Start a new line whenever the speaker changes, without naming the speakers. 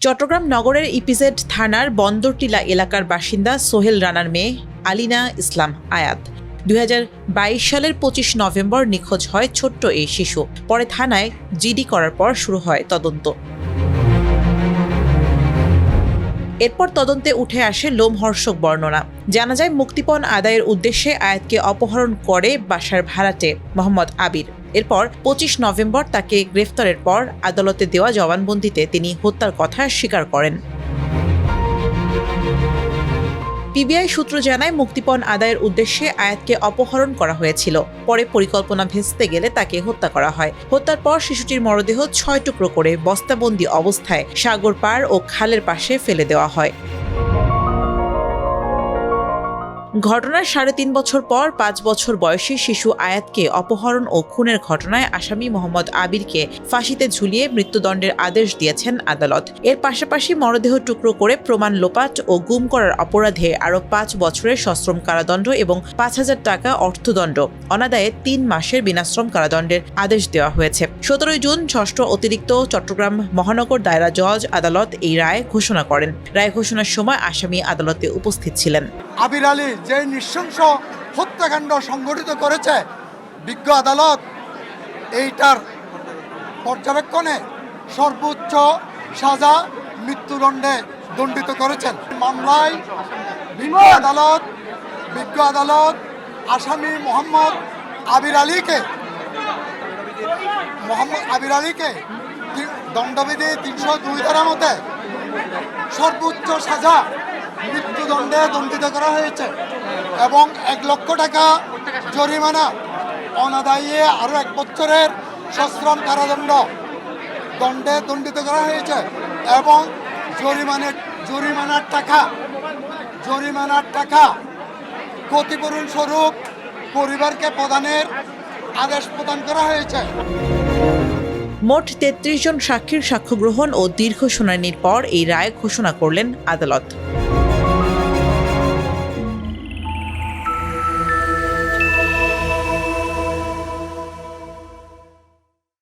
চট্টগ্রাম নগরের ইপিজেড থানার বন্দরটিলা এলাকার বাসিন্দা সোহেল রানার মেয়ে আলিনা ইসলাম আয়াত 2022 সালের 25 নভেম্বর নিখোঁজ হয় ছোট্ট এই শিশু। পরে থানায় জিডি করার পর শুরু হয় তদন্ত। এরপর তদন্তে উঠে আসে লোমহর্ষক বর্ণনা। জানা যায়, মুক্তিপণ আদায়ের উদ্দেশ্যে আয়াতকে অপহরণ করে বাসার ভাড়াটে মোহাম্মদ আবির। এরপর 25 নভেম্বর তাকে গ্রেফতারের পর আদালতে দেওয়া জবানবন্দিতে তিনি হত্যার কথা স্বীকার করেন। পিবিআই সূত্র জানায়, মুক্তিপণ আদায়ের উদ্দেশ্যে আয়াতকে অপহরণ করা হয়েছিল। পরে পরিকল্পনা ভেস্তে গেলে তাকে হত্যা করা হয়। হত্যার পর শিশুটির মরদেহ 6 টুকরো করে বস্তাবন্দি অবস্থায় সাগর পার ও খালের পাশে ফেলে দেওয়া হয়। ঘটনার 3.5 বছর পর 5 বছর বয়সী শিশু আয়াতকে অপহরণ ও খুনের ঘটনায় আসামি মোহাম্মদ আবিরকে ফাঁসিতে ঝুলিয়ে মৃত্যুদণ্ডের আদেশ দিয়েছেন আদালত। এর পাশাপাশি মরদেহ টুকরো করে প্রমাণ লোপাট ও গুম করার অপরাধে আরও 5 বছরের সশ্রম কারাদণ্ড এবং 5,000 টাকা অর্থদণ্ড, অনাদায়ে 3 মাসের বিনাশ্রম কারাদণ্ডের আদেশ দেওয়া হয়েছে। 17 জুন 6ষ্ঠ অতিরিক্ত চট্টগ্রাম মহানগর দায়রা জজ আদালত এই রায় ঘোষণা করেন। রায় ঘোষণার সময় আসামি আদালতে উপস্থিত ছিলেন।
আবির আলী যে নৃশংস হত্যাকাণ্ড সংঘটিত করেছে, বিজ্ঞ আদালত এইটার পর্যবেক্ষণে সর্বোচ্চ সাজা মৃত্যুদণ্ডে দণ্ডিত করেছেন। মামলায় বিজ্ঞ আদালত আসামি মোহাম্মদ আবির আলীকে দণ্ডবিধি 302 ধারা মতে সর্বোচ্চ সাজা মৃত্যুদণ্ডে দণ্ডিত করা হয়েছে এবং 1 লক্ষ টাকা জরিমানা, অনাদায়ে আরও 1 বছরের সশ্রম কারাদণ্ড দণ্ডে দণ্ডিত করা হয়েছে এবং জরিমানার টাকা ক্ষতিপূরণ স্বরূপ পরিবারকে প্রদানের আদেশ প্রদান করা হয়েছে।
মোট 33 জন সাক্ষীর সাক্ষ্য গ্রহণ ও দীর্ঘ শুনানির পর এই রায় ঘোষণা করলেন আদালত।